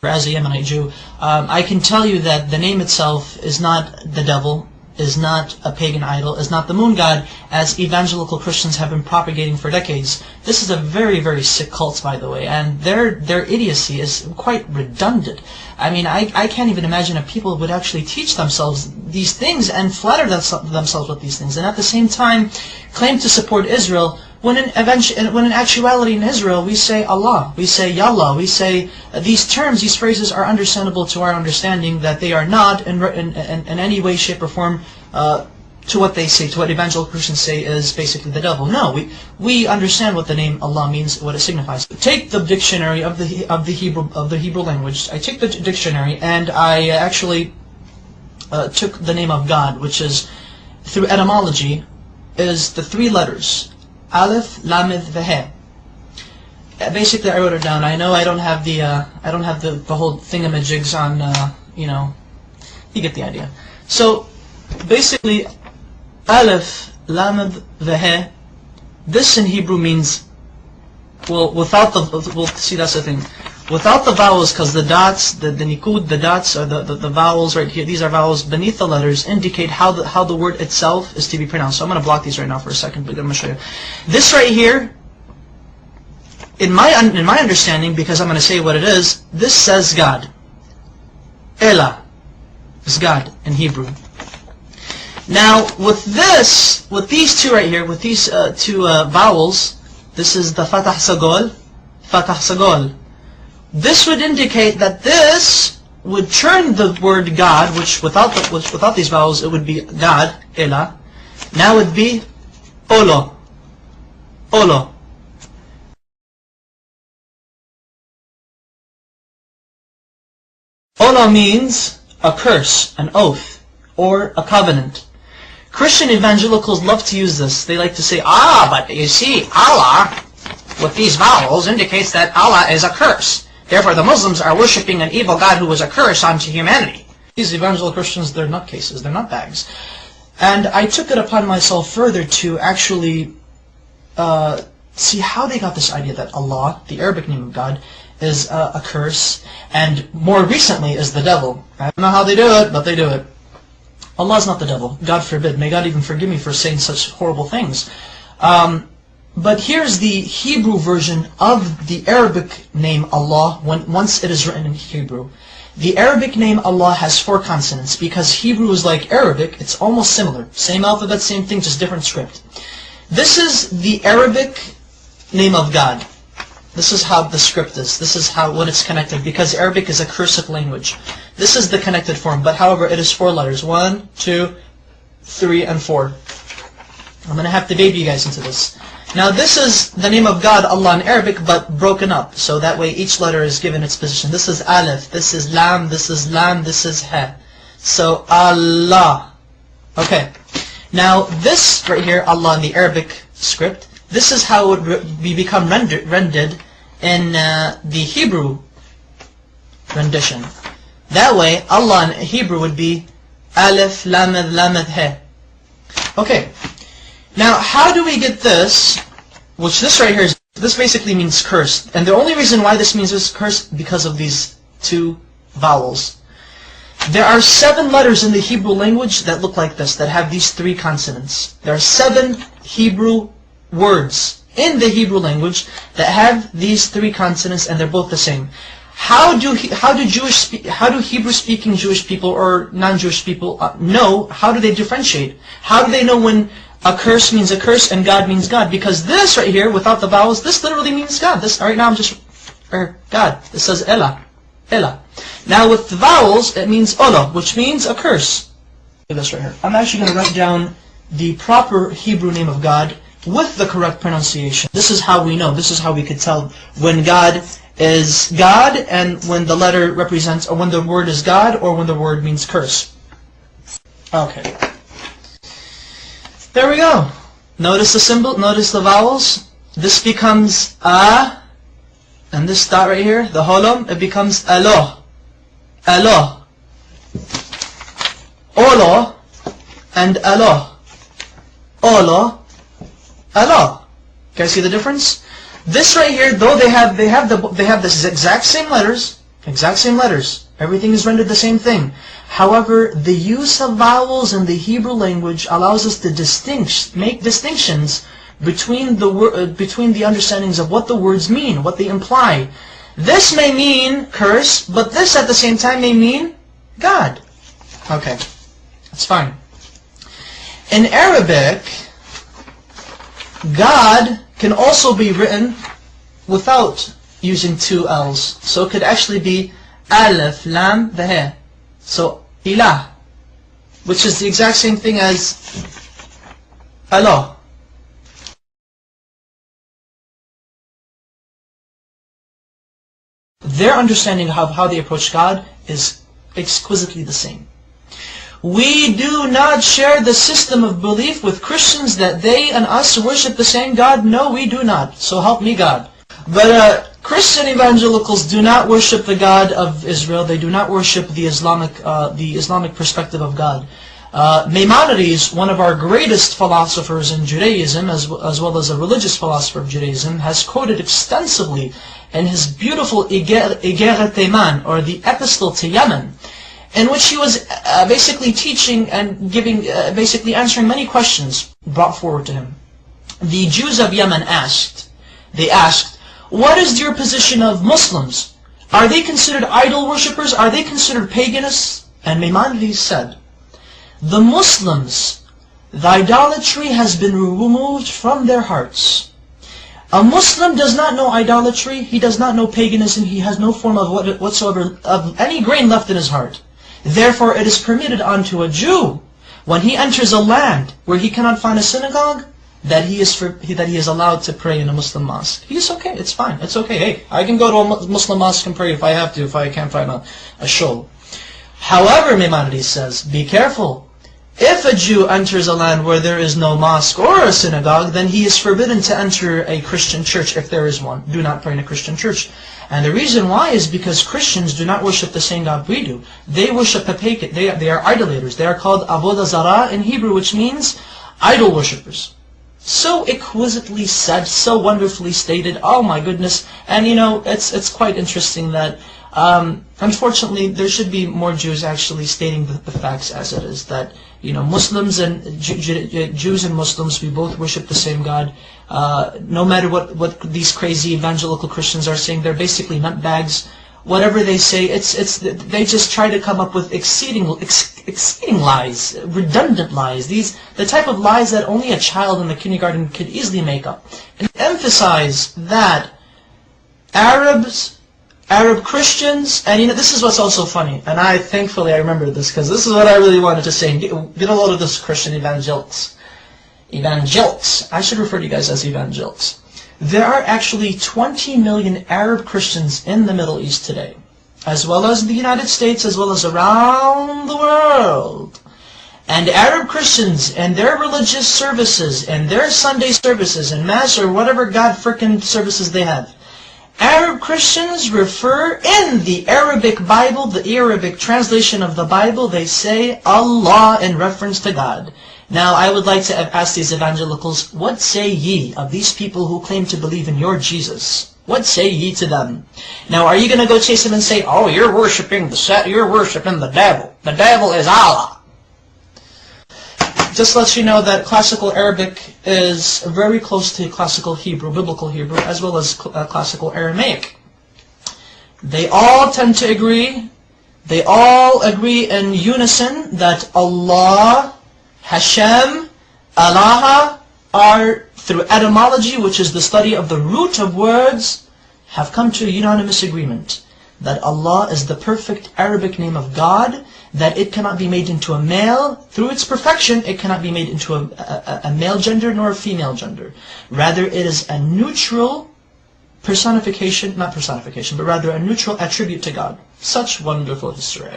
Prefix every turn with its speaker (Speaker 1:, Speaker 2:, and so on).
Speaker 1: as a Yemenite Jew, I can tell you that the name itself is not the devil, is not a pagan idol, is not the moon god, as evangelical Christians have been propagating for decades. This is a very, very sick cult, by the way, and their idiocy is quite redundant. I mean, I can't even imagine if people would actually teach themselves these things and flatter themselves with these things, and at the same time claim to support Israel, when in actuality in Israel we say Allah, we say Yallah, we say these terms, these phrases are understandable to our understanding, that they are not in any way, shape or form to what they say, to what evangelical Christians say is basically the devil. No, we understand what the name Allah means, what it signifies. Take the dictionary of the Hebrew language. I take the dictionary and I actually took the name of God, which is, through etymology, is the three letters Aleph, Lamed, Veh. Basically, I wrote it down. I know I don't have the whole thingamajigs on, you get the idea. So basically, Aleph, Lamed, Veh. This in Hebrew means, without see, that's the thing. Without the vowels, because the dots, the nikud, the dots, or the vowels right here, these are vowels beneath the letters, indicate how the word itself is to be pronounced. So I'm going to block these right now for a second, but I'm going to show you. This right here, in my understanding, because I'm going to say what it is, this says God. Elah is God in Hebrew. Now, with these two right here, with these two vowels, this is the Fatah Sagol, Fatah Sagol. This would indicate that this would turn the word God, which without these vowels it would be God, Elah. Now it would be Olo, Olo. Olo means a curse, an oath, or a covenant. Christian evangelicals love to use this. They like to say, but you see, Allah, with these vowels, indicates that Allah is a curse. Therefore, the Muslims are worshipping an evil God who was a curse onto humanity. These evangelical Christians, they're nutcases, they're nutbags. And I took it upon myself further to actually see how they got this idea that Allah, the Arabic name of God, is a curse, and more recently is the devil. I don't know how they do it, but they do it. Allah is not the devil. God forbid. May God even forgive me for saying such horrible things. But here's the Hebrew version of the Arabic name Allah once it is written in Hebrew. The Arabic name Allah has 4 consonants because Hebrew is like Arabic. It's almost similar. Same alphabet, same thing, just different script. This is the Arabic name of God. This is how the script is. This is when it's connected, because Arabic is a cursive language. This is the connected form, but however, it is 4 letters. 1, 2, 3, and 4. I'm going to have to baby you guys into this. Now this is the name of God, Allah in Arabic, but broken up. So that way each letter is given its position. This is Aleph, this is Lam, this is Lam, this is He. So Allah. Okay. Now this right here, Allah in the Arabic script, this is how it would become rendered in the Hebrew rendition. That way, Allah in Hebrew would be Aleph, Lamed, Lamed, He. Okay. Now, how do we get this, which this right here is, this basically means cursed. And the only reason why this means is cursed because of these 2 vowels. There are 7 letters in the Hebrew language that look like this, that have these 3 consonants. There are 7 Hebrew words in the Hebrew language that have these 3 consonants, and they're both the same. How do Hebrew-speaking Jewish people or non-Jewish people know? How do they differentiate? How do they know when a curse means a curse and God means God? Because this right here, without the vowels, this literally means God. This right now I'm just God. This says Elah, Elah. Now with the vowels, it means Olo, which means a curse. Look at this right here. I'm actually going to write down the proper Hebrew name of God with the correct pronunciation. This is how we know. This is how we could tell when God is God and when the letter represents, or when the word is God, or when the word means curse. Okay. There we go. Notice the symbol, notice the vowels. This becomes A, and this dot right here, the holom, it becomes Alo. Alo. Olo and Alo. Olo, Alo. Can you see the difference? This right here, though they have the exact same letters, Exact same letters. Everything is rendered the same thing. However, the use of vowels in the Hebrew language allows us to make distinctions between the understandings of what the words mean, what they imply. This may mean curse, but this at the same time may mean God. Okay, that's fine. In Arabic, God can also be written without using two L's. So it could actually be Alif, Lam, He. So, Ilah, which is the exact same thing as Allah. Their understanding of how they approach God is exquisitely the same. We do not share the system of belief with Christians that they and us worship the same God. No, we do not. So help me God. But Christian evangelicals do not worship the God of Israel. They do not worship the Islamic perspective of God. Maimonides, one of our greatest philosophers in Judaism, as well as a religious philosopher of Judaism, has quoted extensively in his beautiful Igeret Teiman, or the Epistle to Yemen, in which he was basically teaching and basically answering many questions brought forward to him. The Jews of Yemen asked, what is your position of Muslims? Are they considered idol worshippers? Are they considered paganists? And Maimonides said, the Muslims, the idolatry has been removed from their hearts. A Muslim does not know idolatry, he does not know paganism, he has no form of whatsoever of any grain left in his heart. Therefore it is permitted unto a Jew, when he enters a land where he cannot find a synagogue, that he is allowed to pray in a Muslim mosque. He's okay, it's fine, it's okay. Hey, I can go to a Muslim mosque and pray if I have to, if I can't find a shul. However, Maimonides says, be careful. If a Jew enters a land where there is no mosque or a synagogue, then he is forbidden to enter a Christian church if there is one. Do not pray in a Christian church. And the reason why is because Christians do not worship the same God we do. They worship a pagan. They are idolaters. They are called Avodah Zarah in Hebrew, which means idol worshippers. So exquisitely said, so wonderfully stated. Oh my goodness! And you know, it's quite interesting that unfortunately there should be more Jews actually stating the facts as it is. That you know, Muslims and Jews and Muslims, we both worship the same God. No matter what these crazy evangelical Christians are saying, they're basically nutbags. Whatever they say, they just try to come up with exceeding lies, redundant lies. The type of lies that only a child in the kindergarten could easily make up. And emphasize that Arab Christians, and you know, this is what's also funny, and thankfully I remember this, because this is what I really wanted to say, and get a load of this Christian evangelicals. I should refer to you guys as evangelicals. There are actually 20 million Arab Christians in the Middle East today, as well as in the United States, as well as around the world. And Arab Christians and their religious services and their Sunday services and Mass or whatever God frickin' services they have, Arab Christians refer in the Arabic Bible, the Arabic translation of the Bible, they say Allah in reference to God. Now, I would like to ask these evangelicals, what say ye of these people who claim to believe in your Jesus? What say ye to them? Now, are you going to go chase them and say, oh, you're worshiping the devil. The devil is Allah. Just let you know that classical Arabic is very close to classical Hebrew, biblical Hebrew, as well as classical Aramaic. They all tend to agree, they all agree in unison that Allah, Hashem, Allah are, through etymology, which is the study of the root of words, have come to a unanimous agreement that Allah is the perfect Arabic name of God, that it cannot be made into a male. Through its perfection, it cannot be made into a male gender nor a female gender. Rather, it is a neutral personification, not personification, but rather a neutral attribute to God. Such wonderful history.